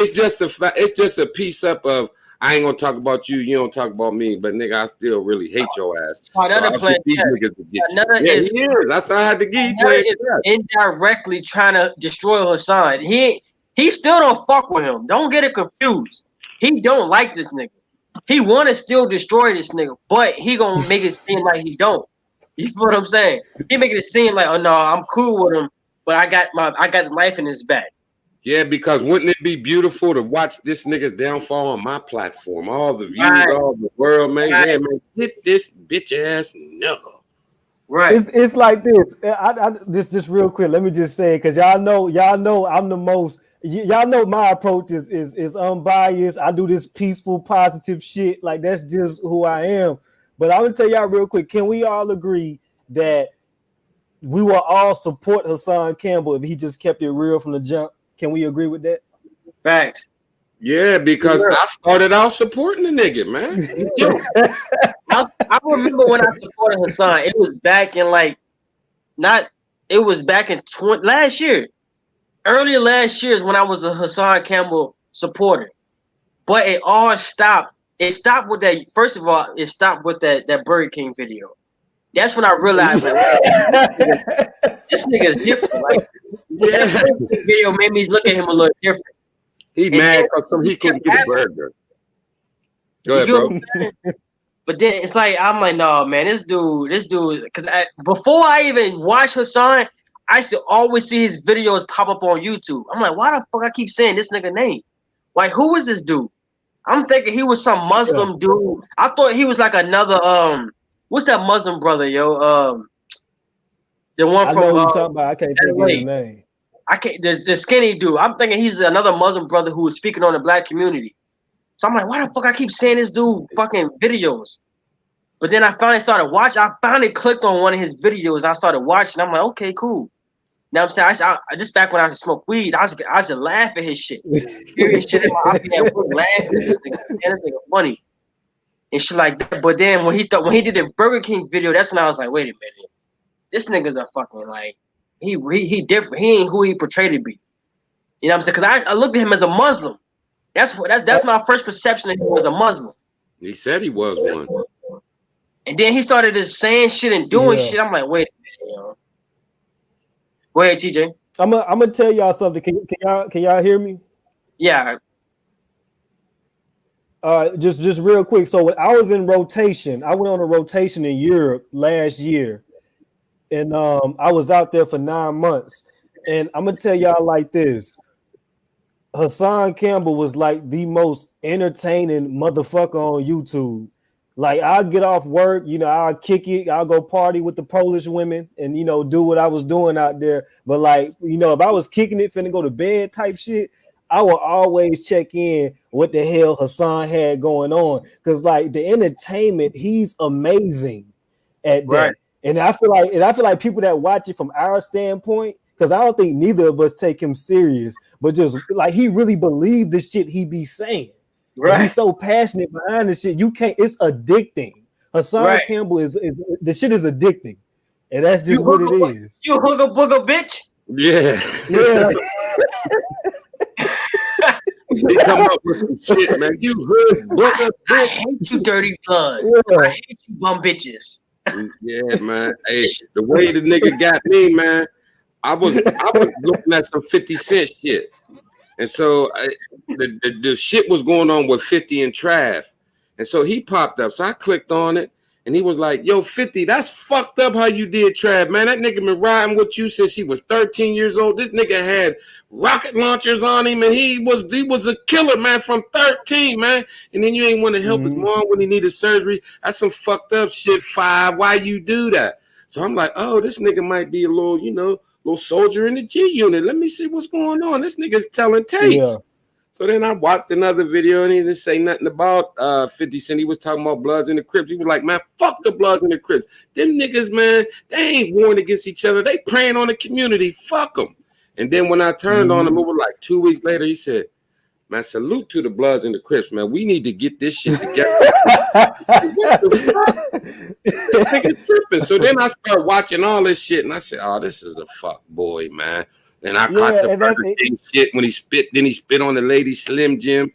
it's just a fact. It's just a piece up of I ain't gonna talk about you. You don't talk about me. But nigga, I still really hate your ass. Another so these niggas to get another you. is Yeah, he is. That's how I had to get indirectly trying to destroy Hassan. He still don't fuck with him. Don't get it confused. He don't like this nigga. He want to still destroy this nigga, but he gonna make it seem like he don't. You feel what I'm saying? He making it seem like, oh no, I'm cool with him, but I got the knife in his back. Yeah, because wouldn't it be beautiful to watch this nigga's downfall on my platform? All the views, all the world, man. Yeah, man, get this bitch ass nigga. Right. It's like this. I just real quick. Let me just say, because y'all know I'm the most. Y'all know my approach is unbiased. I do this peaceful, positive shit. Like that's just who I am. But I'm gonna tell y'all real quick. Can we all agree that we will all support Hassan Campbell if he just kept it real from the jump? Can we agree with that? Fact. Yeah, because I started out supporting the nigga, man. I remember when I supported Hassan. It was back in last year. Earlier last year is when I was a Hassan Campbell supporter. But it all stopped. It stopped with that. First of all, it stopped with that Burger King video. That's when I realized this nigga's different. Like that video made me look at him a little different. He mad because he couldn't get a burger. Go ahead, bro. But then it's like I'm like, no, man, this dude, because before I even watch Hassan, I used to always see his videos pop up on YouTube. I'm like, why the fuck I keep saying this nigga name? Like, who is this dude? I'm thinking he was some Muslim dude. I thought he was like another what's that Muslim brother, yo? The one from talking about. I can't think of his name. I can't. The skinny dude. I'm thinking he's another Muslim brother who was speaking on the black community. So I'm like, why the fuck I keep saying this dude fucking videos? But then I finally started watching. I finally clicked on one of his videos. I started watching. I'm like, okay, cool. Now I'm saying, I just back when I used to smoke weed, I used to laugh at his shit. Hear his shit in my eye, laughing at this nigga funny and shit like that. But then when he did the Burger King video, that's when I was like, wait a minute, this nigga's a fucking like he different. He ain't who he portrayed to be. You know what I'm saying? Because I looked at him as a Muslim. That's my first perception of him as a Muslim. He said he was one. And then he started just saying shit and doing shit. I'm like, wait a minute, yo. Go ahead, TJ. I'm gonna tell y'all something. Can y'all hear me? Yeah. Just real quick. So when I was in rotation, I went on a rotation in Europe last year, and I was out there for 9 months. And I'm gonna tell y'all like this: Hassan Campbell was like the most entertaining motherfucker on YouTube. Like I'll get off work, I'll kick it, I'll go party with the Polish women and do what I was doing out there. But like, if I was kicking it, finna go to bed type shit, I will always check in what the hell Hassan had going on. Cause like the entertainment, he's amazing at that. Right. And I feel like people that watch it from our standpoint, because I don't think neither of us take him serious, but just like he really believed the shit he be saying. Right. He's so passionate behind this shit. You can't. It's addicting. Hassan Campbell is the shit is addicting, and that's just what it is. You hooga booga bitch. Yeah. He come up with some shit, man. You hood booga bitch. I hate you, dirty bloods. I hate you, bum bitches. Yeah, man. Hey, the way the nigga got me, man. I was looking at some 50 Cent shit. And so the shit was going on with 50 and Trav. And so he popped up. So I clicked on it and he was like, yo, 50, that's fucked up how you did Trav, man. That nigga been riding with you since he was 13 years old. This nigga had rocket launchers on him and he was a killer, man, from 13, man. And then you ain't want to help his mom when he needed surgery. That's some fucked up shit, 5. Why you do that? So I'm like, oh, this nigga might be a little, little soldier in the G unit. Let me see what's going on. This nigga's telling tapes. Yeah. So then I watched another video and he didn't say nothing about 50 Cent. He was talking about Bloods and the Crips. He was like, man, fuck the Bloods and the Crips. Them niggas, man, they ain't warring against each other. They preying on the community. Fuck them. And then when I turned on him, it was like 2 weeks later, he said, man, salute to the Bloods and the Crips, man. We need to get this shit together. Said, what the fuck? This nigga tripping. So then I started watching all this shit, and I said, oh, this is a fuck boy, man. And I caught the Burger shit when he spit. Then he spit on the lady Slim Jim.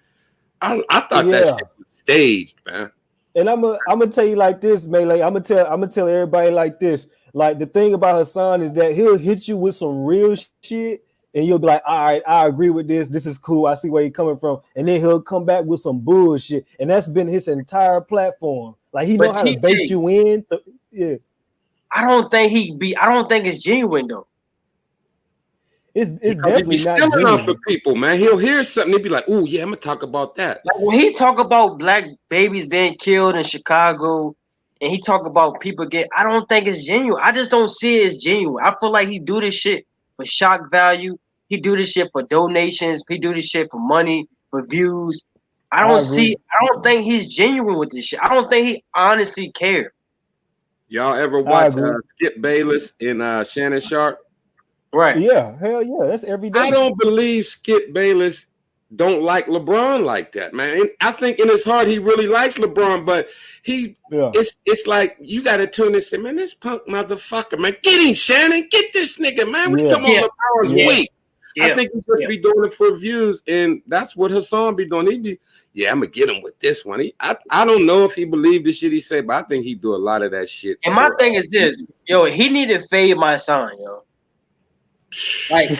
I thought that shit was staged, man. And I'm gonna tell you like this, MayLay. I'm gonna tell everybody like this. Like the thing about Hassan is that he'll hit you with some real shit, and you'll be like, all right, I agree with this. This is cool. I see where you're coming from. And then he'll come back with some bullshit. And that's been his entire platform. Like he know how to bait you in. Yeah. I don't think it's genuine though. It's definitely not genuine. Off for people, man. He'll hear something, he'll be like, "Oh yeah, I'm gonna talk about that." Like when he talk about black babies being killed in Chicago, and he talk about people I don't think it's genuine. I just don't see it as genuine. I feel like he do this shit for shock value. He do this shit for donations. He do this shit for money, for views. I don't think he's genuine with this shit. I don't think he honestly cares. Y'all ever watch Skip Bayless and Shannon Sharp? Right. Yeah, hell yeah. That's every day. I don't believe Skip Bayless don't like LeBron like that, man. And I think in his heart he really likes LeBron, but it's like you got to tune and say, man, this punk motherfucker, man, get him, Shannon, get this nigga, man. We talking about LeBron's weak. I think he's supposed to be doing it for views, and that's what Hassan be doing. He be, I'm gonna get him with this one. I don't know if he believed the shit he said, but I think he do a lot of that shit. And my thing is this, yo, he need to fade my son, yo. Like, yo,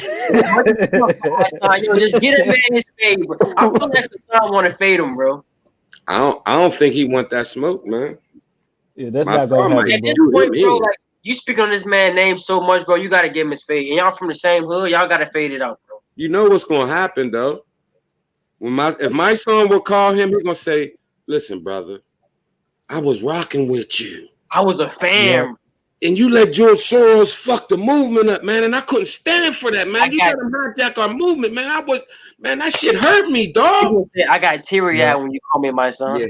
just get a man his fade, bro. I feel like Hassan want to fade him, bro. I don't think he want that smoke, man. Yeah, that's not gonna happen. At this point, bro, like you speak on this man's name so much, bro. You gotta give him his fade. And y'all from the same hood, y'all gotta fade it out, bro. You know what's gonna happen though? If my son will call him, he's gonna say, "Listen, brother, I was rocking with you. I was a fan." And you let George Soros fuck the movement up, man. And I couldn't stand for that, man. You let him hijack our movement, man. That shit hurt me, dog. I got teary-eyed when you call me my son.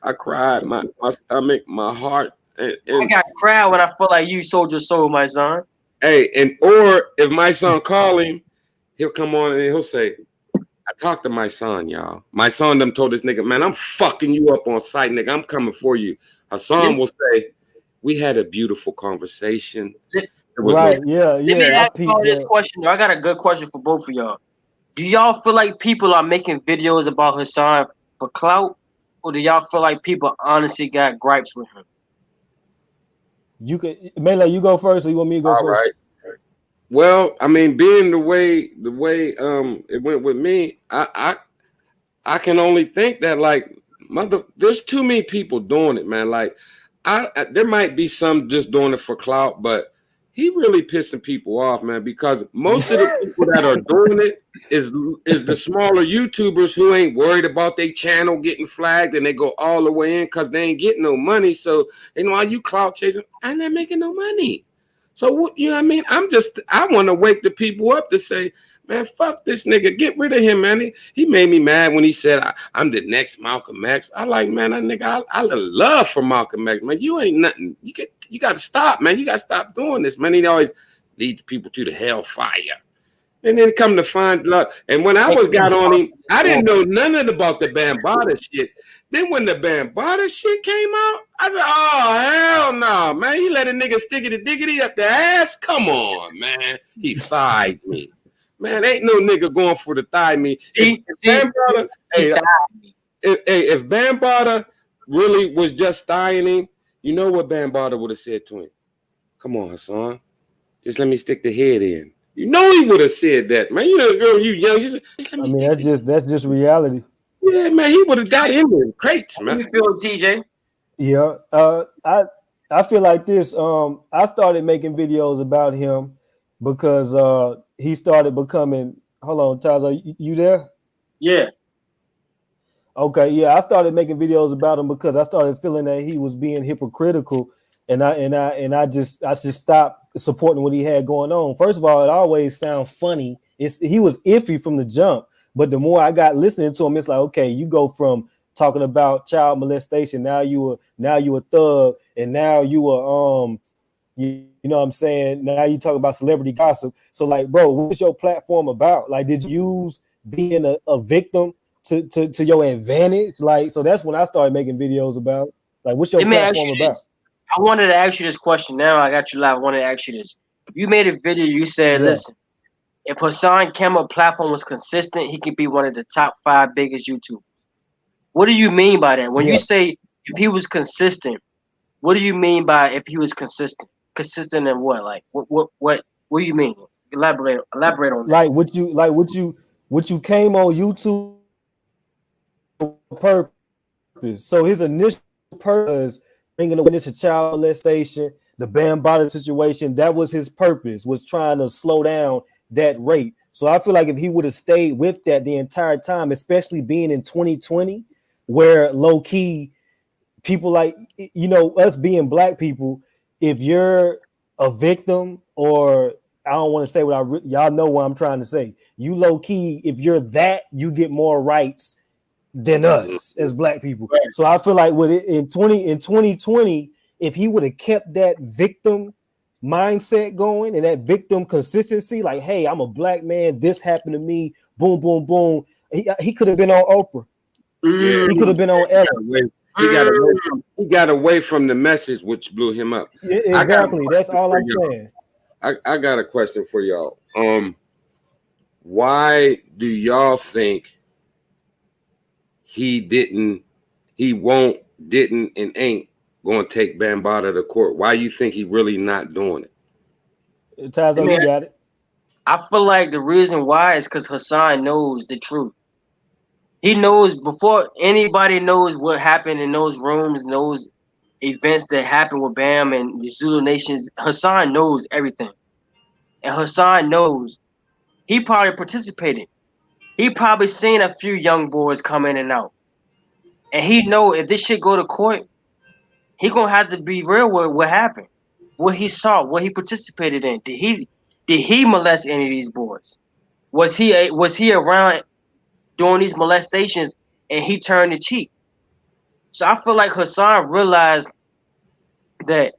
I cried. My stomach, my heart. And I got cried when I felt like you sold your soul, my son. Hey, or if my son call him, he'll come on and he'll say, I talked to my son, y'all. My son them told this nigga, man, I'm fucking you up on sight, nigga. I'm coming for you. Hassan will say, we had a beautiful conversation. Let me ask y'all this question. I got a good question for both of y'all. Do y'all feel like people are making videos about Hassan for clout, or do y'all feel like people honestly got gripes with him? You could, MayLay, you go first, or you want me to go first? All right. Well, I mean, being the way it went with me, I can only think that like there's too many people doing it, man. Like there might be some just doing it for clout, but he really pissing people off, man, because most of the people that are doing it is the smaller YouTubers who ain't worried about their channel getting flagged, and they go all the way in because they ain't getting no money. So they know, are you clout chasing? I'm not making no money. So, you know what I mean? I want to wake the people up to say, man, fuck this nigga. Get rid of him, man. He made me mad when he said, I'm the next Malcolm X. I like, man, that nigga, I love for Malcolm X, man. You ain't nothing. You got to stop, man. You got to stop doing this, man. He always lead people to the hellfire. And then come to find love. And when I got on him, I didn't know nothing about the Bambaataa shit. Then when the Bambaataa shit came out, I said, oh, hell no, man. He let a nigga stickity diggity up the ass? Come on, man. He thigh'd me. Man, ain't no nigga going for the thigh me. If Bambaataa really was just thighying him, you know what Bambaataa would have said to him? Come on, Hassan. Just let me stick the head in. You know he would have said that, man. You know, girl, you young. You said, that's just reality. Yeah, man. He would have got in there crates, man. How you feel, TJ? Yeah, I feel like this. I started making videos about him because he started becoming. Hold on, Tazzo, you there? Yeah. Okay, yeah. I started making videos about him because I started feeling that he was being hypocritical, and I just stopped supporting what he had going on. First of all, it always sounds funny. He was iffy from the jump, but the more I got listening to him, it's like, okay, you go from talking about child molestation, now you a thug, and now you know what I'm saying? Now you talk about celebrity gossip. So like, bro, what's your platform about? Like, did you use being a victim to your advantage? Like, so that's when I started making videos about, like, what's your platform about? I wanted to ask you this question. Now I got you live. I wanted to ask you this. You made a video. You said, Yeah. listen, if Hassan Campbell platform was consistent, he could be one of the top 5 biggest YouTubers. What do you mean by that? When Yeah. you say if he was consistent, what do you mean by if he was consistent? Consistent in what? Like what do you mean? Elaborate on that. Like what you came on YouTube for purpose. So his initial purpose bringing awareness to child molestation, the Bambaataa situation, that was his purpose, was trying to slow down that rate. So I feel like if he would have stayed with that the entire time, especially being in 2020, where low key people like, you know, us being black people, if you're a victim, or I don't want to say what y'all know what I'm trying to say. You low key, if you're that, you get more rights than us as black people. Right. So I feel like with it in 2020, if he would have kept that victim mindset going and that victim consistency, like, hey, I'm a black man, this happened to me, boom, boom, boom. He could have been on Oprah. Yeah. He could have been on Ellen. He got away from the message, which blew him up. Yeah, exactly. That's all I'm saying. I got a question for y'all. Why do y'all think he didn't, and ain't going to take Bambaataa to court? Why you think he really not doing it? Tazzo, you got it. I feel like the reason why is because Hassan knows the truth. He knows before anybody knows what happened in those rooms, those events that happened with Bam and the Zulu Nations. Hassan knows everything. And Hassan knows he probably participated. He probably seen a few young boys come in and out. And he know if this shit go to court, he gonna have to be real with what happened, what he saw, what he participated in. Did he molest any of these boys? Was he around doing these molestations and he turned the cheek? So I feel like Hassan realized that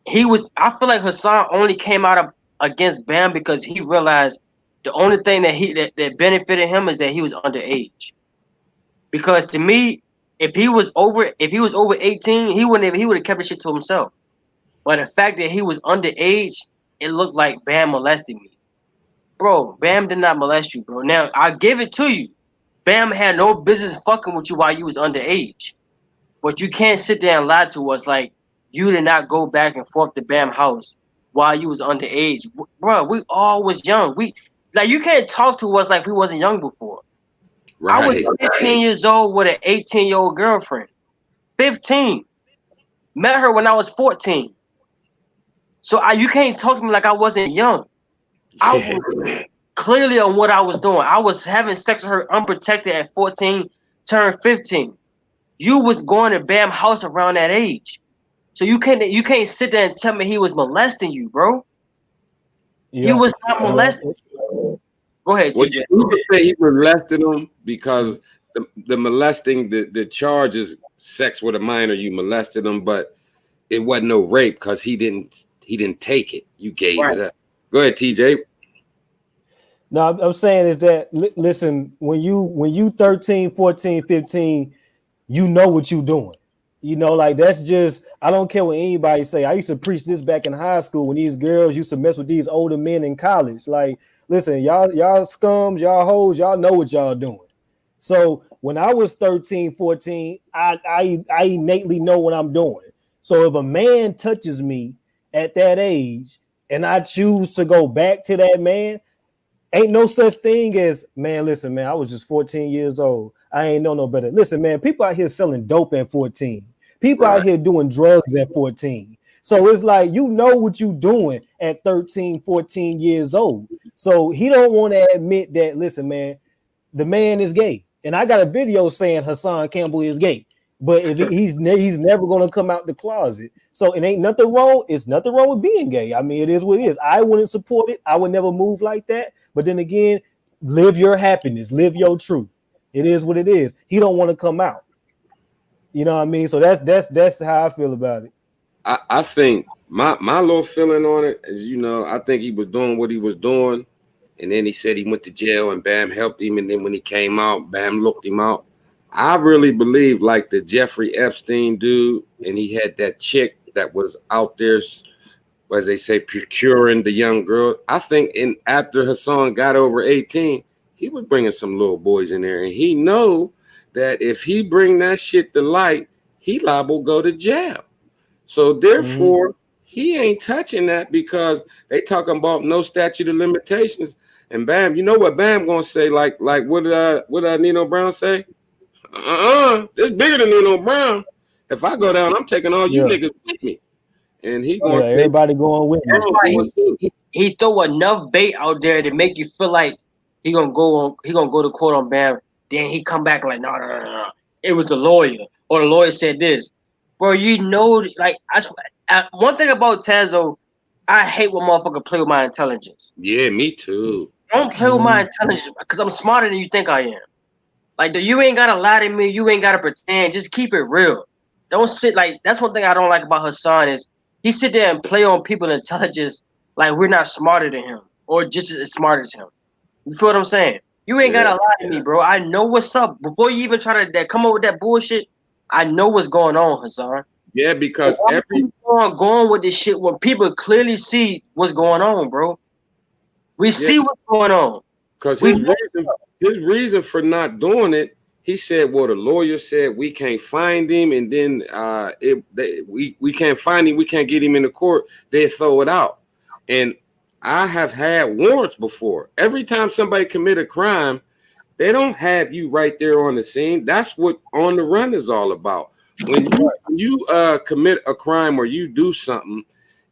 I feel like Hassan only came out against Bam because he realized the only thing that benefited him is that he was underage. Because to me, if he was over 18, he would have kept the shit to himself. But the fact that he was underage, it looked like Bam molested me. Bro, Bam did not molest you, bro. Now, I give it to you. Bam had no business fucking with you while you was underage. But you can't sit there and lie to us like you did not go back and forth to Bam house while you was underage. Bro, we all was young. You can't talk to us like we wasn't young before. Right. I was 15 years old with an 18-year-old girlfriend. 15. Met her when I was 14. So you can't talk to me like I wasn't young. I was clearly on what I was doing. I was having sex with her unprotected at 14, turned 15. You was going to Bam house around that age. So you can't sit there and tell me he was molesting you, bro. Yeah. He was not molesting you. Go ahead, TJ. You could say he molested him because the molesting, the charge is sex with a minor. You molested him, but it wasn't no rape because he didn't take it. You gave it up. Go ahead, TJ. No, I'm saying is that listen, when you 13, 14, 15, you know what you doing. You know, like that's just, I don't care what anybody say. I used to preach this back in high school when these girls used to mess with these older men in college. Like, listen, y'all scums, y'all hoes, y'all know what y'all doing. So when I was 13, 14, I innately know what I'm doing. So if a man touches me at that age and I choose to go back to that man, ain't no such thing as, man, listen, man, I was just 14 years old. I ain't know no better. Listen, man, people out here selling dope at 14. People out here doing drugs at 14. So it's like, you know what you doing at 13, 14 years old. So he don't want to admit that, listen, man, the man is gay. And I got a video saying Hassan Campbell is gay. But if he's never going to come out the closet. So it ain't nothing wrong. It's nothing wrong with being gay. I mean, it is what it is. I wouldn't support it. I would never move like that. But then again, live your happiness. Live your truth. It is what it is. He don't want to come out. You know what I mean? So that's how I feel about it. I think my little feeling on it is, you know, I think he was doing what he was doing. And then he said he went to jail and Bam helped him. And then when he came out, Bam looked him out. I really believe like the Jeffrey Epstein dude, and he had that chick that was out there, as they say, procuring the young girl. I think after Hassan got over 18, he was bringing some little boys in there, and he know that if he bring that shit to light, he liable to go to jail. So therefore, he ain't touching that because they talking about no statute of limitations. And Bam, you know what Bam gonna say? Like what did Nino Brown say? It's bigger than Nino Brown. If I go down, I'm taking all you niggas with me. And he going to everybody going with me. That's why he throw enough bait out there to make you feel like he gonna go to court on Bam. Then he come back like, no. It was the lawyer, or the lawyer said this. Bro, you know, like one thing about Tazzo, I hate when motherfuckers play with my intelligence. Yeah, me too. Don't play with my intelligence because I'm smarter than you think I am. Like, you ain't gotta lie to me. You ain't gotta pretend. Just keep it real. Don't sit like. That's one thing I don't like about Hassan is he sit there and play on people's intelligence like we're not smarter than him or just as smart as him. You feel what I'm saying? You ain't gotta lie to me, bro. I know what's up. Before you even try to come up with that bullshit, I know what's going on, Hassan. Yeah, because going with this shit when people clearly see what's going on, bro. We see what's going on. Because his reason for not doing it, he said, well, the lawyer said we can't find him, and then we can't find him, we can't get him in the court, they throw it out. And I have had warrants before. Every time somebody commit a crime, they don't have you right there on the scene. That's what On the Run is all about. When you commit a crime or you do something,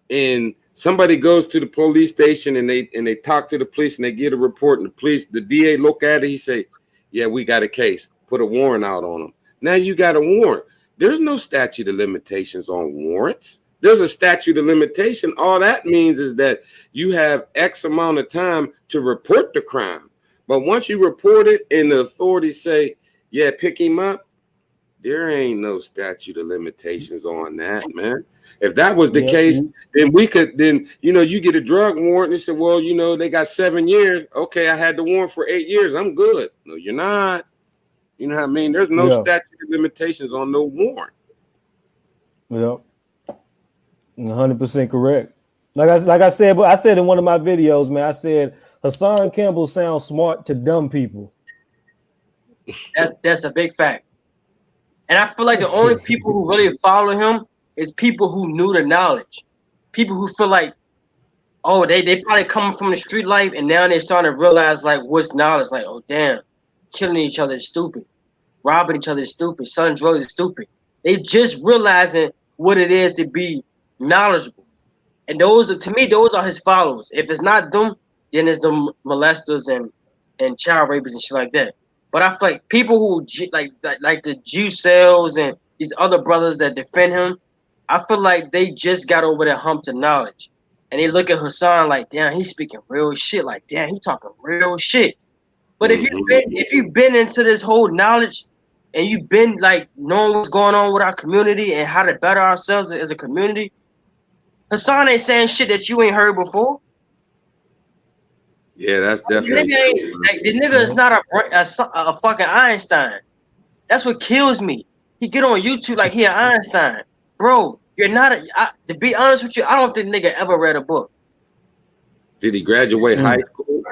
and somebody goes to the police station and they talk to the police and they get a report, and the DA look at it, he say, yeah, we got a case. Put a warrant out on them. Now you got a warrant. There's no statute of limitations on warrants. There's a statute of limitation. All that means is that you have X amount of time to report the crime. But once you report it and the authorities say, yeah, pick him up, there ain't no statute of limitations on that, man. If that was the case, then you get a drug warrant and say, well, they got 7 years. Okay, I had the warrant for 8 years. I'm good. No, you're not. You know what I mean? There's no statute of limitations on no warrant. Yep. 100% correct. Like I said, but I said in one of my videos, man, I said Hassan Campbell sounds smart to dumb people. That's a big fact. And I feel like the only people who really follow him is people who knew the knowledge. People who feel like, oh, they probably coming from the street life and now they're starting to realize like what's knowledge. Like, oh damn, killing each other is stupid. Robbing each other is stupid. Selling drugs is stupid. They just realizing what it is to be knowledgeable. And those are his followers. If it's not them, then it's the molesters and child rapists and shit like that. But I feel like people who like the Jew cells and these other brothers that defend him, I feel like they just got over that hump to knowledge. And they look at Hassan like, damn, he's speaking real shit. Like, damn, he talking real shit. But if you've been into this whole knowledge and you've been like knowing what's going on with our community and how to better ourselves as a community, Hassan ain't saying shit that you ain't heard before. Yeah, that's definitely the nigga is not a fucking Einstein. That's what kills me. He get on YouTube like he an Einstein. Bro, you're not to be honest with you, I don't think nigga ever read a book. Did he graduate high school?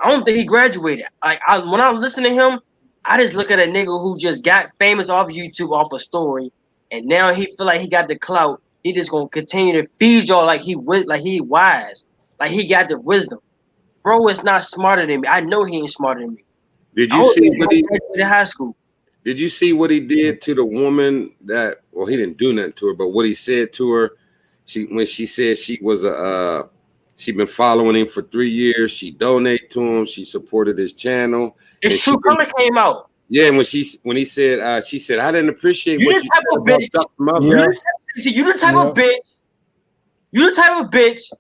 I don't think he graduated. When I listen to him, I just look at a nigga who just got famous off YouTube off a story, and now he feel like he got the clout. He just gonna continue to feed y'all like he wise, like he got the wisdom. Bro is not smarter than me. I know he ain't smarter than me. Did you see what he graduated high school? Did you see what he did to the woman that? Well, he didn't do nothing to her, but what he said to her, when she said she was she'd been following him for 3 years. She donated to him. She supported his channel. His true color came out. Yeah, when he said, she said, I didn't appreciate you what you said about Dr. Mother. You the type of bitch. You the type of bitch.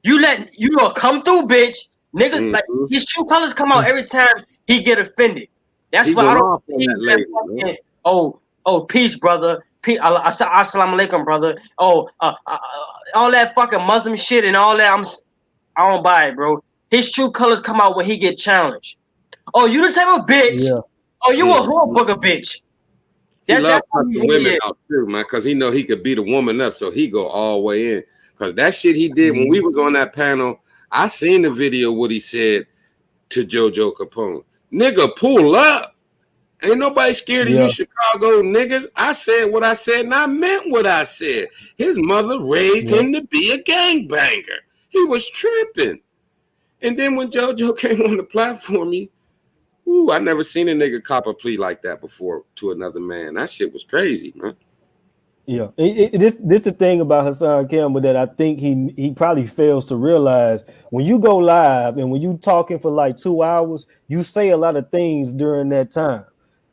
You gonna come through, bitch. Niggas like his true colors come out every time he get offended. That's why I don't think that fucking, peace, brother. Assalamu alaikum, brother. All that fucking Muslim shit and all that. I don't buy it, bro. His true colors come out when he get challenged. Oh, you the type of bitch. Yeah. Oh, you a whole book of bitch. He loves fucking women out too, man, because he know he could beat a woman up, so he go all the way in. Because that shit he did when we was on that panel, I seen the video what he said to JoJo Capone. Nigga, pull up. Ain't nobody scared of you Chicago niggas. I said what I said, and I meant what I said. His mother raised him to be a gangbanger. He was tripping. And then when JoJo came on the platform, I never seen a nigga cop a plea like that before to another man. That shit was crazy, man. Yeah, this the thing about Hassan Campbell that I think he probably fails to realize. When you go live and when you talking for like 2 hours, you say a lot of things during that time.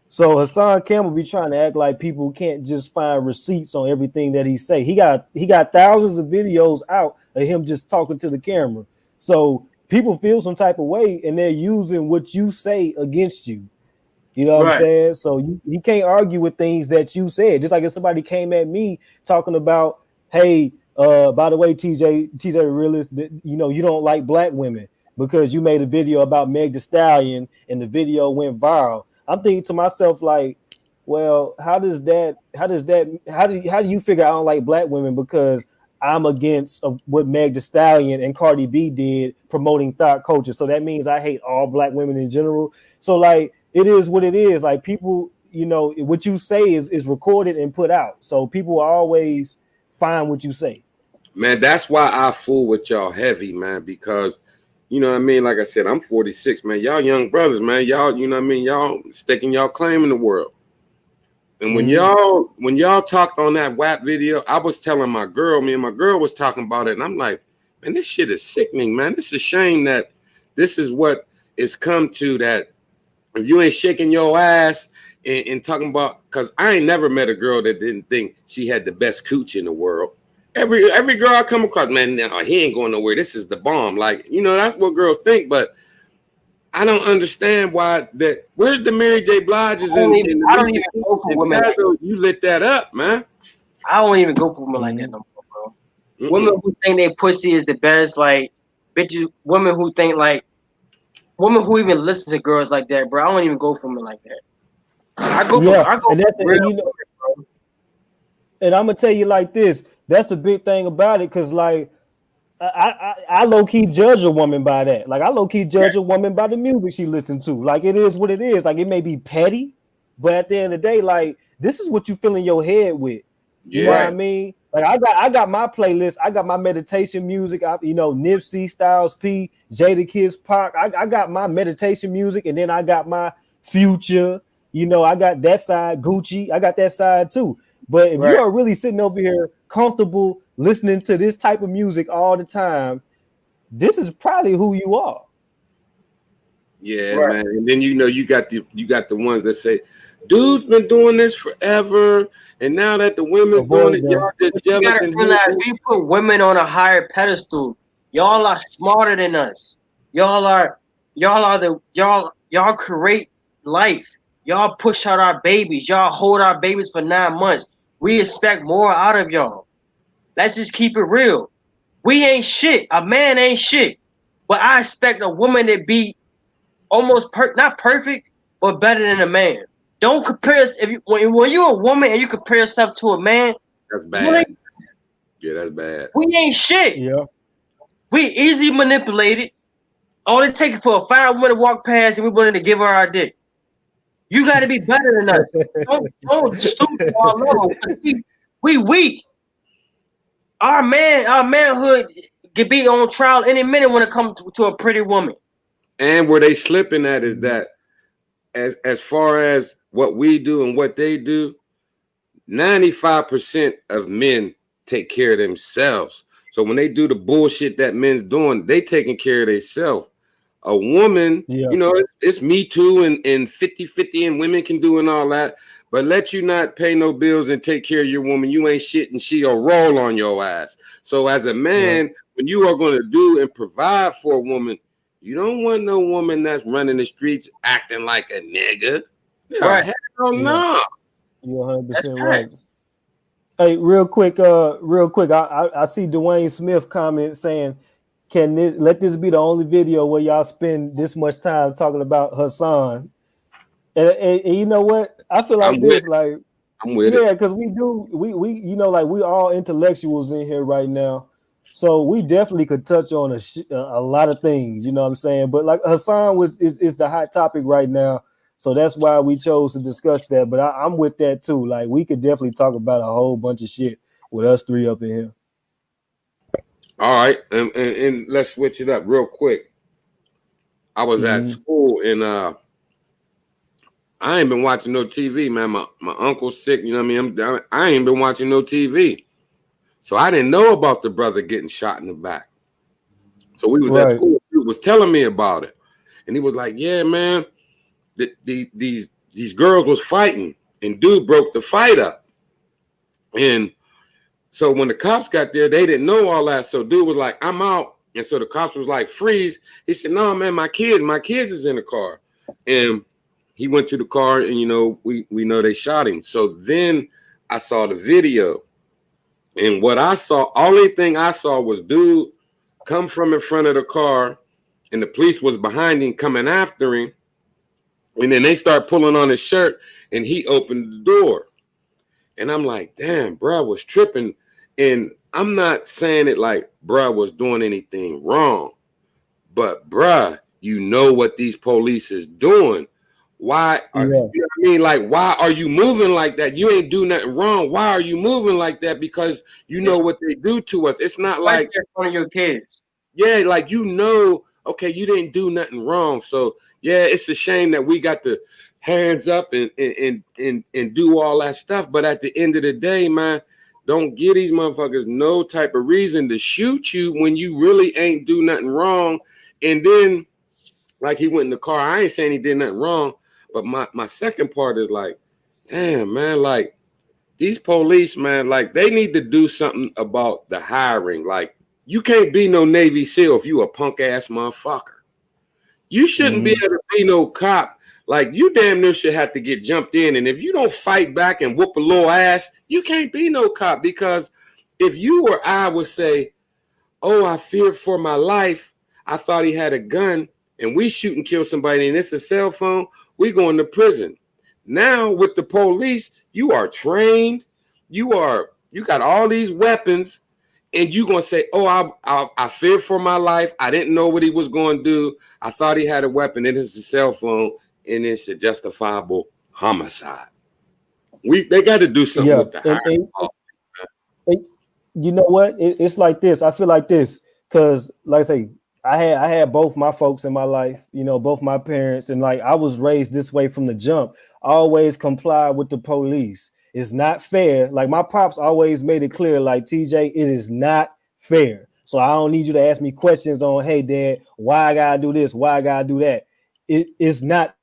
So Hassan Campbell be trying to act like people can't just find receipts on everything that he say. He got thousands of videos out of him just talking to the camera. So people feel some type of way and they're using what you say against you. You know what I'm saying? So you can't argue with things that you said. Just like if somebody came at me talking about, hey, by the way, TJ Realist, you know, you don't like black women because you made a video about Meg Thee Stallion and the video went viral. I'm thinking to myself, like, well, how do you figure I don't like black women because I'm against what Meg Thee Stallion and Cardi B did promoting thought culture? So that means I hate all black women in general. So like, it is what it is. Like people, you know, what you say is recorded and put out. So people always find what you say. Man, that's why I fool with y'all heavy, man, because you know what I mean? Like I said, I'm 46, man. Y'all young brothers, man. Y'all, you know what I mean? Y'all staking y'all claim in the world. And when y'all talked on that WAP video, I was telling my girl, me and my girl was talking about it, and I'm like, man, this shit is sickening, man. This is a shame that this is what it's come to, that if you ain't shaking your ass and talking about, because I ain't never met a girl that didn't think she had the best cooch in the world. Every girl I come across, man, no, he ain't going nowhere. This is the bomb. Like, you know, that's what girls think, but I don't understand why that. Where's the Mary J. Blige's? I don't even go for women. Tazzo, you lit that up, man. I don't even go for women like that no more, bro. Women who think their pussy is the best, like bitches. Women who think like, women who even listen to girls like that, bro. I don't even go for women like that. I go for real, you know, bro. And I'm gonna tell you like this. That's the big thing about it, because like I low-key judge a woman by that. Like I low-key judge a woman by the music she listens to. Like it is what it is. Like it may be petty, but at the end of the day, like this is what you fill in your head with. You know what I mean? Like I got my playlist, I got my meditation music, you know, Nipsey, Styles P, Jada Kiss, Pac. I got my meditation music, and then I got my Future, you know, I got that side, Gucci, I got that side too. But if you are really sitting over here comfortable listening to this type of music all the time, this is probably who you are. Yeah, man. And then you know you got the ones that say, dude's been doing this forever, and now that the women's doing it, y'all just jealous. You gotta realize we put women on a higher pedestal. Y'all are smarter than us. Y'all create life. Y'all push out our babies. Y'all hold our babies for 9 months. We expect more out of y'all. Let's just keep it real. We ain't shit. A man ain't shit. But I expect a woman to be almost not perfect, but better than a man. Don't compare us. When you're a woman and you compare yourself to a man, that's bad. Yeah, that's bad. We ain't shit. Yeah. We easily manipulated. All it takes for a fine woman to walk past and we wanted to give her our dick. You got to be better than us. Don't stoop to our level. We weak. Our manhood could be on trial any minute when it comes to a pretty woman. And where they slipping at is that as far as what we do and what they do, 95% of men take care of themselves. So when they do the bullshit that men's doing, they taking care of themselves. A woman, you know, it's Me Too and 50-50 and women can do and all that. But let you not pay no bills and take care of your woman. You ain't shit and she'll roll on your ass. So as a man, when you are going to do and provide for a woman, you don't want no woman that's running the streets acting like a nigga. Right. Hell no. You're 100% right. Hey, real quick, I see Dwayne Smith comment saying, let this be the only video where y'all spend this much time talking about Hassan. And you know what? I feel like this, like I'm with it. Yeah, because we you know, like we all intellectuals in here right now, so we definitely could touch on a lot of things. You know what I'm saying? But like Hassan is the hot topic right now, so that's why we chose to discuss that. But I'm with that too. Like we could definitely talk about a whole bunch of shit with us three up in here. All right, and let's switch it up real quick. I was at school and I ain't been watching no TV, man. My uncle's sick, you know what I mean? I ain't been watching no TV. So I didn't know about the brother getting shot in the back. So we was at school, he was telling me about it. And he was like, yeah, man, these girls was fighting and dude broke the fight up. And so when the cops got there, they didn't know all that. So dude was like, I'm out. And so the cops was like, freeze. He said, no, man, my kids is in the car. And he went to the car and, you know, we know they shot him. So then I saw the video. And what I saw, only thing I saw was dude come from in front of the car and the police was behind him coming after him. And then they start pulling on his shirt and he opened the door. And I'm like, damn, bro was tripping. And I'm not saying it like bruh was doing anything wrong, but bruh, you know what these police is doing. Why are you know what I mean? Like, why are you moving like that? You ain't do nothing wrong. Why are you moving like that? Because you know what they do to us. It's not like one of your kids. Yeah, like you know, okay, you didn't do nothing wrong. So yeah, it's a shame that we got the hands up and do all that stuff. But at the end of the day, man, don't give these motherfuckers no type of reason to shoot you when you really ain't do nothing wrong. And then, like he went in the car. I ain't saying he did nothing wrong, but my second part is like, damn, man, like these police, man, like they need to do something about the hiring. Like you can't be no Navy SEAL if you a punk ass motherfucker. You shouldn't be able to be no cop. Like you damn near should have to get jumped in. And if you don't fight back and whoop a little ass, you can't be no cop. Because if you or I would say, oh, I feared for my life, I thought he had a gun, and we shoot and kill somebody and it's a cell phone, we going to prison. Now with the police, you are trained, you got all these weapons, and you gonna say, oh, I feared for my life, I didn't know what he was going to do, I thought he had a weapon, and it's a cell phone, and it's a justifiable homicide. They got to do something with the hiring policy. You know what? It's like this. I feel like this because, like I say, I had both my folks in my life, you know, both my parents, and like I was raised this way from the jump. Always comply with the police. It's not fair. Like my pops always made it clear, like TJ, it is not fair. So I don't need you to ask me questions on, hey, Dad, why I gotta do this, why I gotta do that. It is not.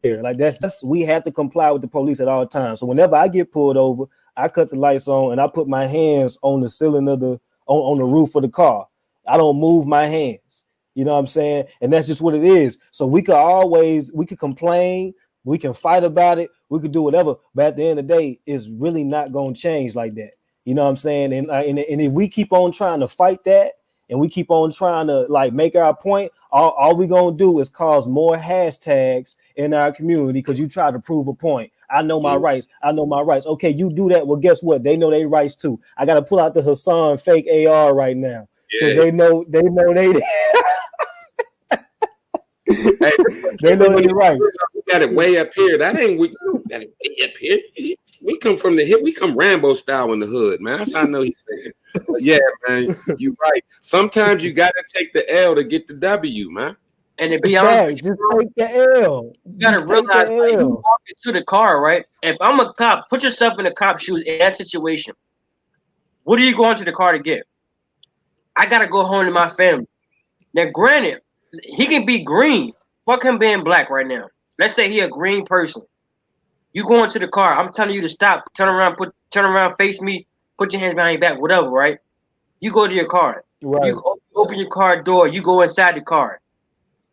Like that's we have to comply with the police at all times. So whenever I get pulled over, I cut the lights on and I put my hands on the ceiling of on the roof of the car. I don't move my hands. You know what I'm saying? And that's just what it is. So we could complain, we can fight about it, we could do whatever, but at the end of the day, it's really not gonna change like that. You know what I'm saying? And if we keep on trying to fight that and we keep on trying to like make our point, all we gonna do is cause more hashtags in our community because you try to prove a point. I know my rights. I know my rights. Okay, you do that. Well, guess what? They know their rights too. I gotta pull out the Hassan fake AR right now because they know they Hey, they know their rights. We got it way up here. That ain't we got it way up here. We come from the hip. We come Rambo style in the hood, man. That's how I know he's saying. But yeah, man, you're right. Sometimes you gotta take the L to get the W, man. And to be honest, just take the L. You gotta realize, like, you walk into the car, right? If I'm a cop, put yourself in the cop's shoes in that situation. What are you going to the car to get? I gotta go home to my family. Now, granted, he can be green. Fuck him being black right now. Let's say he a green person. You go into the car. I'm telling you to stop. Turn around, face me. Put your hands behind your back. Whatever, right? You go to your car. Right. You open your car door. You go inside the car.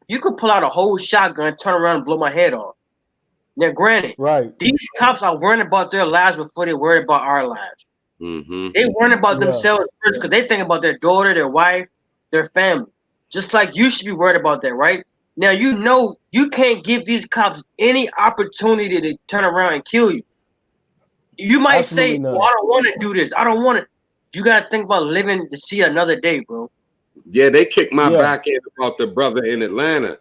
You could pull out a whole shotgun, turn around, and blow my head off. Now, granted, these cops are worrying about their lives before they worry about our lives. They worrying about themselves first because they think about their daughter, their wife, their family. Just like you should be worried about that, right? Now you know you can't give these cops any opportunity to turn around and kill you. You might Absolutely say, not. "Well, I don't want to do this. I don't want to." You gotta think about living to see another day, bro. Yeah, they kicked my Yeah. back end about the brother in Atlanta.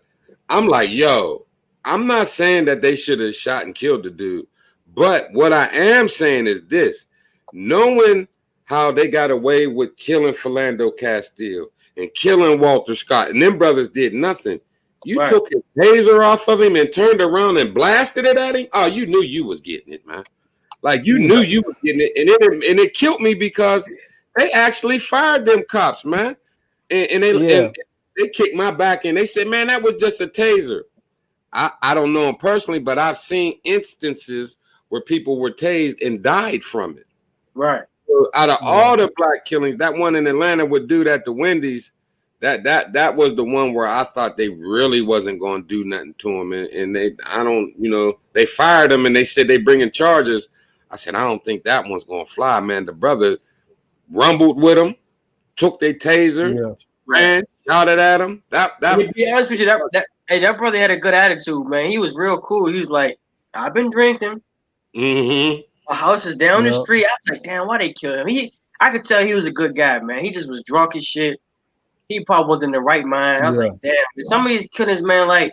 I'm like, yo, I'm not saying that they should have shot and killed the dude, but what I am saying is this: knowing how they got away with killing Philando Castile and killing Walter Scott, and them brothers did nothing. You Right. took his taser off of him and turned around and blasted it at him. Oh, you knew you was getting it, man. Like you knew you was getting it, and it killed me because they actually fired them cops, man. And they kicked my back and they said, man, that was just a taser. I don't know him personally, but I've seen instances where people were tased and died from it. Right. So out of all the black killings, that one in Atlanta would do that to Wendy's. That was the one where I thought they really wasn't going to do nothing to him. And they fired him and they said they bringing charges. I said, I don't think that one's going to fly, man. The brother rumbled with him, took their taser, ran, shouted at him. To be honest with you, that brother had a good attitude, man. He was real cool. He was like, I've been drinking. Mm-hmm. My house is down the street. I was like, damn, why they kill him? I could tell he was a good guy, man. He just was drunk as shit. He probably wasn't in the right mind. I was like, damn. Some of these killings, man, like,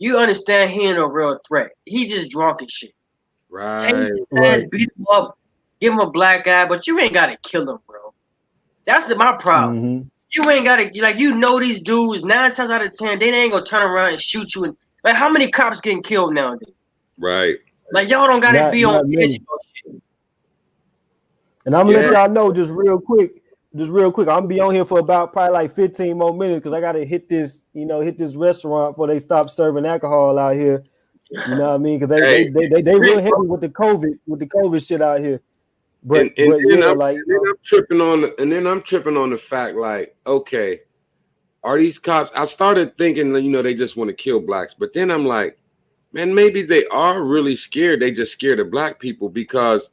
you understand he ain't a real threat. He just drunk as shit. Right. Take his ass, beat him up, give him a black eye, but you ain't got to kill him, bro. That's my problem. Mm-hmm. You ain't got to, like, these dudes, 9 times out of 10, they ain't going to turn around and shoot you. Like, how many cops getting killed nowadays? Right. Like, y'all don't got to be on edge. And I'm going to let y'all know just real quick. I'm going to be on here for about probably like 15 more minutes because I got to hit this restaurant before they stop serving alcohol out here. You know what I mean? Because they real heavy with the COVID shit out here. But then I'm tripping on the fact, like, okay, are these cops? I started thinking, they just want to kill blacks, but then I'm like, man, maybe they are really scared. They just scared of black people because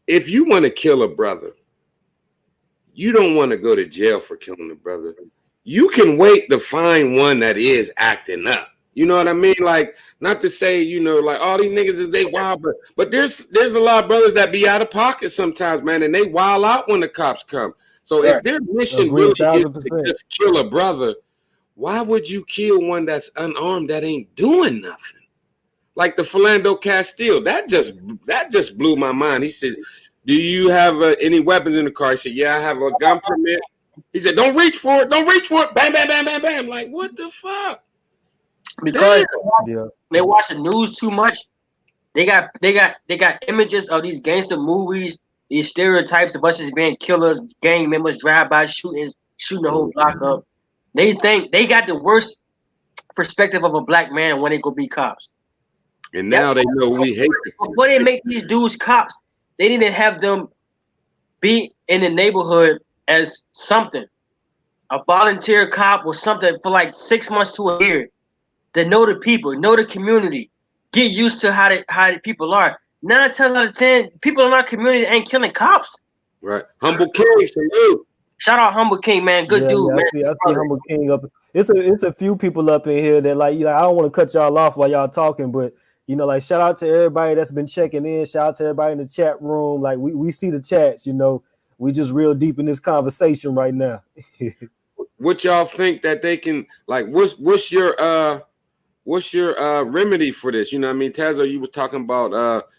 if you want to kill a brother, you don't want to go to jail for killing a brother. You can wait to find one that is acting up. You know what I mean? Like, not to say, like all these niggas, they wild, but there's a lot of brothers that be out of pocket sometimes, man, and they wild out when the cops come. So if their mission really is to just kill a brother, why would you kill one that's unarmed that ain't doing nothing? Like the Philando Castile, that just blew my mind. He said, do you have any weapons in the car? He said, yeah, I have a gun permit. He said, don't reach for it. Bam, bam, bam, bam, bam. Like, what the fuck? Because they watch the news too much. They got images of these gangster movies, these stereotypes of us as being killers, gang members, drive-by shootings, shooting the whole block up. They think they got the worst perspective of a black man when they go be cops. And now they know we hate them. Before they make these dudes cops, they didn't have them be in the neighborhood as something. A volunteer cop or something for like 6 months to a year. They know the people, know the community, get used to how the people are. 9 times out of 10, people in our community ain't killing cops. Right. Humble King, salute. Shout out Humble King, man. Good dude, man. I see Humble King up. It's a few people up in here that like I don't want to cut y'all off while y'all talking, but like shout out to everybody that's been checking in. Shout out to everybody in the chat room. Like we see the chats, we just real deep in this conversation right now. What y'all think that they can like? What's your remedy for this? You know what I mean? Tazzo, you was talking about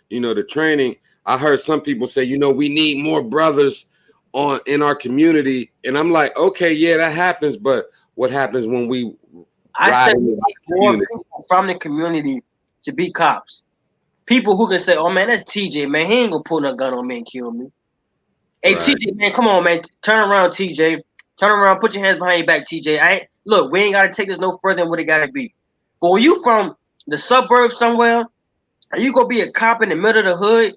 the training. I heard some people say, we need more brothers in our community. And I'm like, okay, yeah, that happens, but what happens when we said we need more people from the community to be cops? People who can say, oh man, that's TJ, man. He ain't gonna pull no gun on me and kill me. Hey, right. TJ, man, come on, man. Turn around, TJ. Turn around, put your hands behind your back, TJ. Look, we ain't gotta take this no further than what it gotta be. But when you from the suburbs somewhere, and you gonna be a cop in the middle of the hood,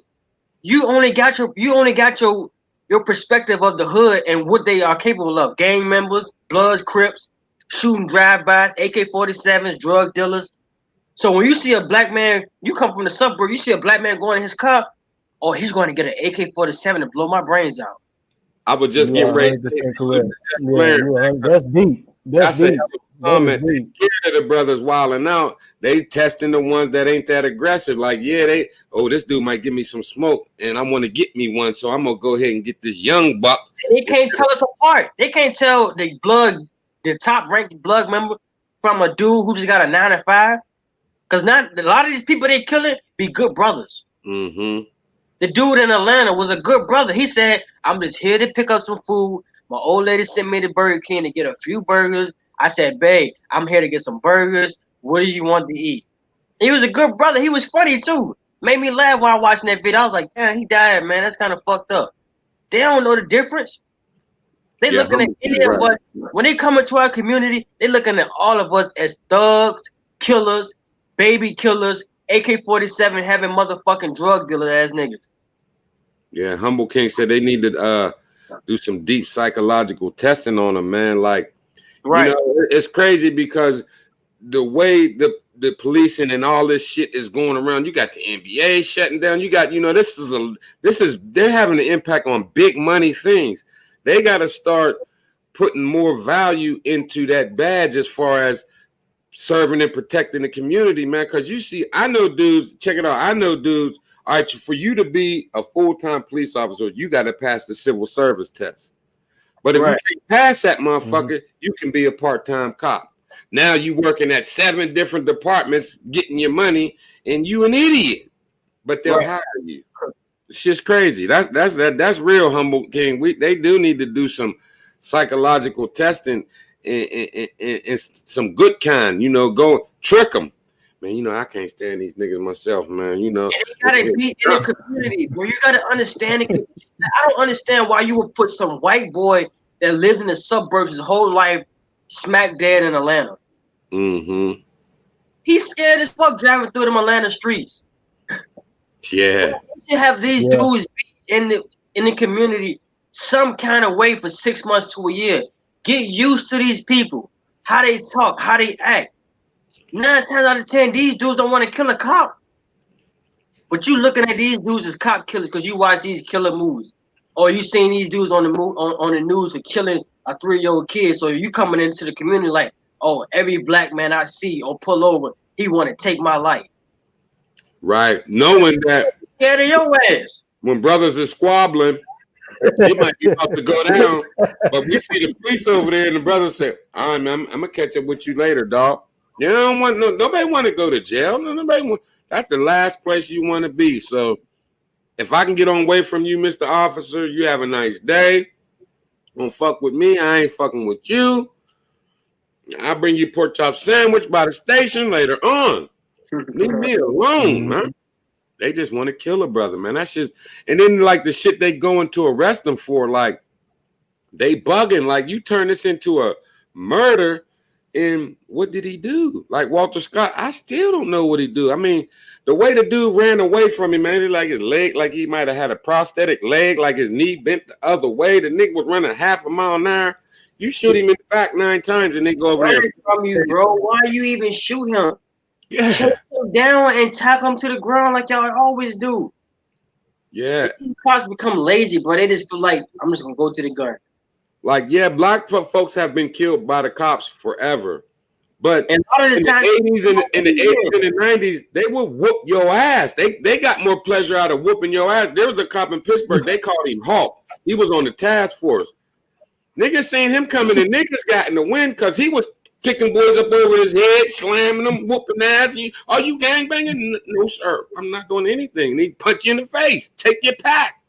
you only got your perspective of the hood and what they are capable of. Gang members, Bloods, Crips, shooting drive-bys, AK-47s, drug dealers. So when you see a black man, you come from the suburb, you see a black man going in his car, oh, he's going to get an AK-47 to blow my brains out. I would just get ready to that's deep. That's deep. man, they scared of the brothers wilding out. They testing the ones that ain't that aggressive. Like, yeah, this dude might give me some smoke, and I want to get me one, so I'm gonna go ahead and get this young buck. They can't tell us apart. They can't tell the top ranked blood member from a dude who just got a 9 to 5. Because not a lot of these people they killing be good brothers. Mm-hmm. The dude in Atlanta was a good brother. He said, "I'm just here to pick up some food. My old lady sent me to Burger King to get a few burgers. I said, babe, I'm here to get some burgers. What do you want to eat?" He was a good brother. He was funny too. Made me laugh while watching that video. I was like, damn, he died, man. That's kind of fucked up. They don't know the difference. They looking at any of us. When they come into our community, they looking at all of us as thugs, killers, baby killers, AK-47 having motherfucking drug dealer ass niggas. Yeah, Humble King said they need to do some deep psychological testing on them, man. Like, you know, it's crazy because the way the policing and all this shit is going around, you got the NBA shutting down. You got, you know, they're having an impact on big money things. They got to start putting more value into that badge as far as serving and protecting the community, man. Because you see, I know dudes, check it out. I know dudes, all right, for you to be a full-time police officer, you got to pass the civil service test. But if you can't pass that motherfucker, you can be a part-time cop. Now you working at 7 different departments getting your money, and you an idiot. But they'll hire you. It's just crazy. That's real, Humble King. They do need to do some psychological testing and some good kind, you know, go trick them. Man, you know, I can't stand these niggas myself, man. You know, and you gotta be in the community, bro. You gotta understand it. I don't understand why you would put some white boy that lived in the suburbs his whole life smack dead in Atlanta. Mm-hmm. He's scared as fuck driving through them Atlanta streets. Yeah. You should have these dudes in the community some kind of way for 6 months to a year. Get used to these people, how they talk, how they act. 9 times out of 10, these dudes don't want to kill a cop. But you looking at these dudes as cop killers because you watch these killer movies. Or you seen these dudes on the news for killing a 3-year-old kid. So you coming into the community like, oh, every black man I see or pull over, he want to take my life. Right. Knowing that scared of your ass. When brothers are squabbling, they might be about to go down. But we see the police over there and the brothers say, all right, man, I'm gonna catch up with you later, dog. You don't want nobody want to go to jail. That's the last place you want to be. So if I can get on away from you, Mr. Officer, you have a nice day. Don't fuck with me. I ain't fucking with you. I'll bring you pork chop sandwich by the station later on. Leave me alone, man. They just want to kill a brother, man. That's just, and then like the shit they going to arrest them for, like they bugging. Like you turn this into a murder, and what did he do? Like Walter Scott, I still don't know what he do. I mean, the way the dude ran away from him, man, like his leg, like he might have had a prosthetic leg, like his knee bent the other way. The nigga was running half a mile an hour. You shoot him in the back 9 times, and then go over there. From you, bro. Why you even shoot him? Yeah. Chase him down and tackle him to the ground like y'all always do. Yeah. Cops become lazy, bro. They just feel like, I'm just going to go to the gun. Like, yeah, black folks have been killed by the cops forever. But and a lot of the time, in the 80s and the 90s, they would whoop your ass. They got more pleasure out of whooping your ass. There was a cop in Pittsburgh. They called him Hulk. He was on the task force. Niggas seen him coming, and niggas got in the wind because he was kicking boys up over his head, slamming them, whooping ass. Are you gangbanging? No, sir. I'm not doing anything. They punch you in the face. Take your pack.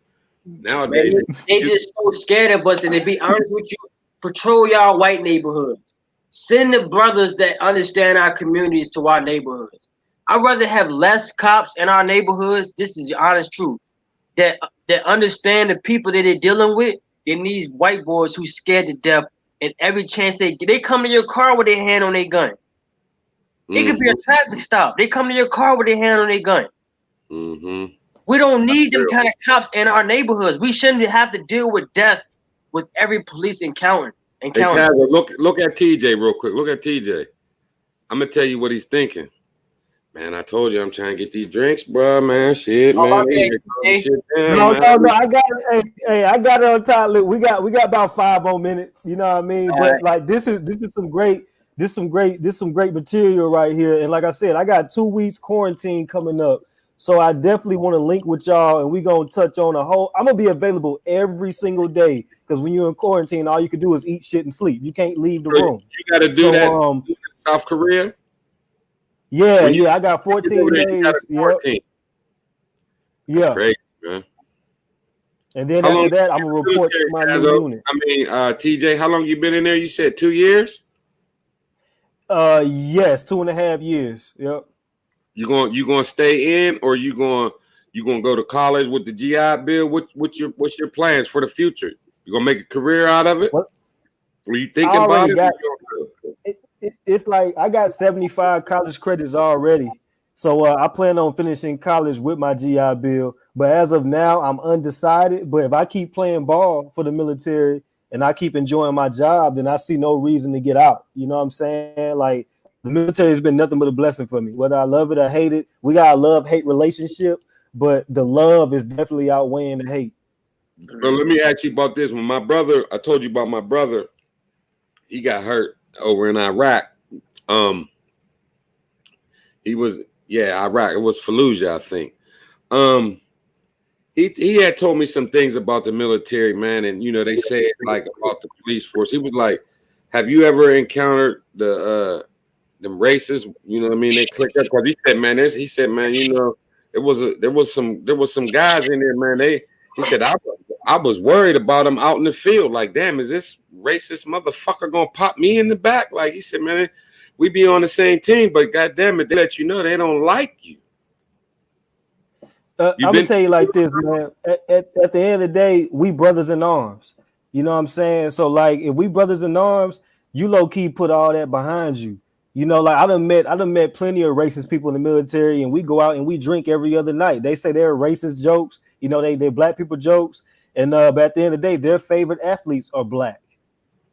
Nowadays, they just so scared of us. And to be honest with you, patrol y'all white neighborhoods. Send the brothers that understand our communities to our neighborhoods. I'd rather have less cops in our neighborhoods. This is the honest truth. That understand the people that they're dealing with than these white boys who scared to death. And every chance they come to your car with their hand on their gun. It could be a traffic stop. They come to your car with their hand on their gun. We don't need them kind of cops in our neighborhoods. We shouldn't have to deal with death with every police encounter. Hey, Tazzo, look at TJ real quick. Look at TJ. I'm gonna tell you what he's thinking. Man, I told you I'm trying to get these drinks, bro. Man, shit, man. No, I got it. Hey, I got it on top. Look, we got about 5 more minutes. You know what I mean? But like, this is some great this some great material right here. And like I said, I got 2 weeks quarantine coming up. So I definitely want to link with y'all, and we're gonna touch on I'm gonna be available every single day, because when you're in quarantine, all you can do is eat, shit, and sleep. You can't leave the room. You gotta do that in South Korea. Yeah, I got 14 days. Yeah. Great, man. And then after that, I'm gonna report to my new unit. I mean, TJ, how long you been in there? You said 2 years? Yes, 2.5 years. Yep. You gonna stay in, or you gonna go to college with the GI Bill? What's your plans for the future? You gonna make a career out of it? What? Were you thinking about it? It's like I got 75 college credits already, so I plan on finishing college with my GI Bill. But as of now, I'm undecided. But if I keep playing ball for the military and I keep enjoying my job, then I see no reason to get out. You know what I'm saying? Like, the military has been nothing but a blessing for me. Whether I love it or hate it, we got a love-hate relationship, but the love is definitely outweighing the hate. But let me ask you about this. When I told you about my brother, he got hurt over in Iraq. He was, Iraq. It was Fallujah, I think. He had told me some things about the military, man, and they said like about the police force. He was like, "Have you ever encountered them racists?" You know what I mean? They clicked up because he said, man, there was some guys in there, man. He said I was worried about them out in the field. Like, damn, is this racist motherfucker gonna pop me in the back? Like, he said, man, we be on the same team, but goddamn it, they let you know they don't like you. I'm gonna tell you like this, man. At the end of the day, we brothers in arms. You know what I'm saying? So, like, if we brothers in arms, you low key put all that behind you. Like I done met plenty of racist people in the military, and we go out and we drink every other night. They say they're racist jokes, they're black people jokes, and but at the end of the day, their favorite athletes are black.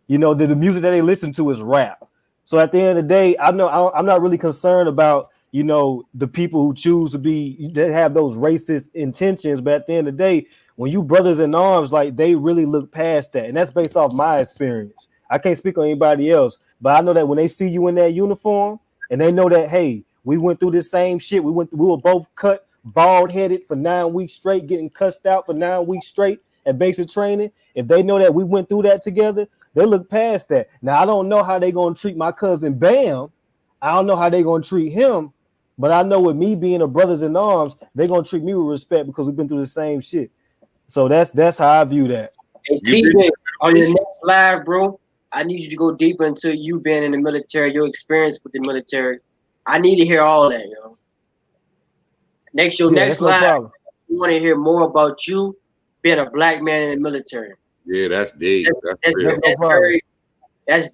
The music that they listen to is rap. So at the end of the day, I'm not really concerned about the people who choose that have those racist intentions. But at the end of the day, when you brothers in arms, like, they really look past that, and that's based off my experience. I can't speak on anybody else, but I know that when they see you in that uniform and they know that, hey, we went through this same shit. We were both cut bald headed for 9 weeks straight, getting cussed out for 9 weeks straight at basic training. If they know that we went through that together, they look past that. Now, I don't know how they're going to treat my cousin Bam. I don't know how they're going to treat him, but I know with me being a brothers in arms, they're going to treat me with respect because we've been through the same shit. So that's how I view that. Hey, TJ, on your next live, bro, I need you to go deeper into you being in the military, your experience with the military. I need to hear all that, yo. Next live, we want to hear more about you being a black man in the military. Yeah, that's deep. That's very it's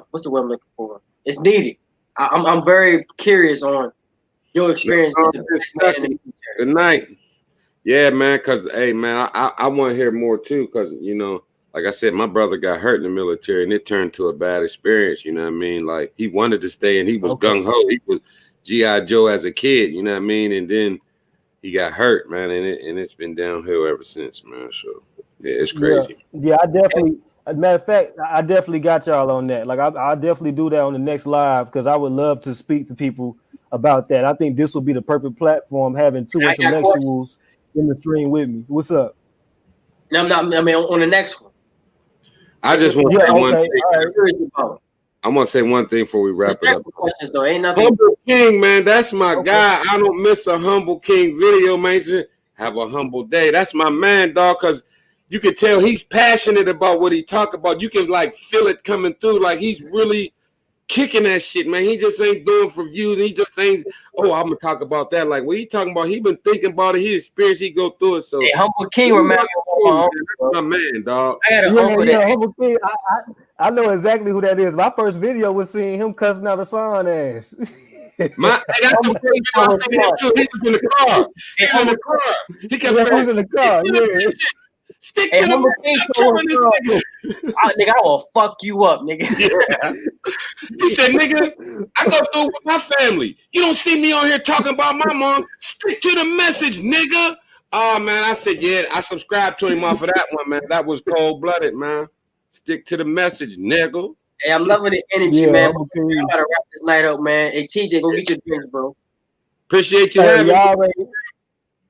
what's the word I'm looking for? It's needed. I'm very curious on your experience with the black man in the military. Good night. Yeah, man, because, hey, man, I want to hear more, too, because, like I said, my brother got hurt in the military, and it turned to a bad experience, you know what I mean? Like, he wanted to stay, and he was gung-ho. He was G.I. Joe as a kid, you know what I mean? And then he got hurt, man, and it's been downhill ever since, man. So, yeah, it's crazy. Yeah, I definitely – as a matter of fact, I definitely got y'all on that. Like, I definitely do that on the next live because I would love to speak to people about that. I think this would be the perfect platform, having two intellectuals – in the stream with me. What's up? No, I mean, on the next one. I just want to say one thing. I'm gonna say one thing before we wrap it up. Questions, though. Ain't nothing. Humble King, man, that's my guy. I don't miss a Humble King video, man. Have a humble day. That's my man, dog. Cause you can tell he's passionate about what he talk about. You can like feel it coming through. Like he's really kicking that shit, man. He just ain't doing for views. He just ain't, oh, I'm gonna talk about that. Like what he talking about, he been thinking about it, he experienced, he go through it. So hey, Humble King, remember my man, dog. I got a uncle that Humble King. I know exactly who that is. My first video was seeing him cussing out Hassan ass. He was in the car. He kept saying, he was in the car. Yeah. Stick to the nigga, I will fuck you up, nigga. Yeah. He said, nigga, I go through with my family. You don't see me on here talking about my mom. Stick to the message, nigga. Oh, man, I said, yeah, I subscribed to him off of that one, man. That was cold-blooded, man. Stick to the message, nigga. Hey, I'm loving the energy, Yeah, man. okay. I'm about to wrap this night up, man. Hey, TJ, go get your drinks, bro. Appreciate you Hey, having me. y'all,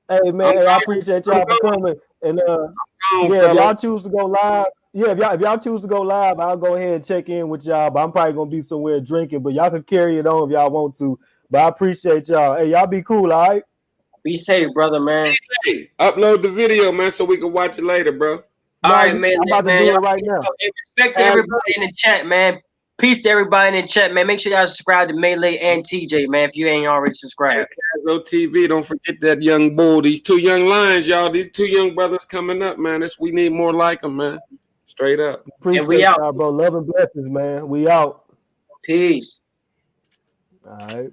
hey man, I'm I gone. appreciate y'all for coming. And Gone, yeah, if fella. y'all choose to go live, if y'all choose to go live, I'll go ahead and check in with y'all. But I'm probably gonna be somewhere drinking, but y'all can carry it on if y'all want to. But I appreciate y'all. Hey, y'all be cool, all right? Be safe, brother, man. Hey, upload the video, man, so we can watch it later, bro. All right, man. I'm about to do it right now. Hey, respect to everybody in the chat, man. Peace to everybody in the chat, man. Make sure y'all subscribe to MayLay and TJ, man, if you ain't already subscribed. Tazzo TV, don't forget that young bull. These two young lions, y'all. These two young brothers coming up, man. We need more like them, man. Straight up. Appreciate And we out. y'all, bro. Love and blessings, man. We out. Peace. All right.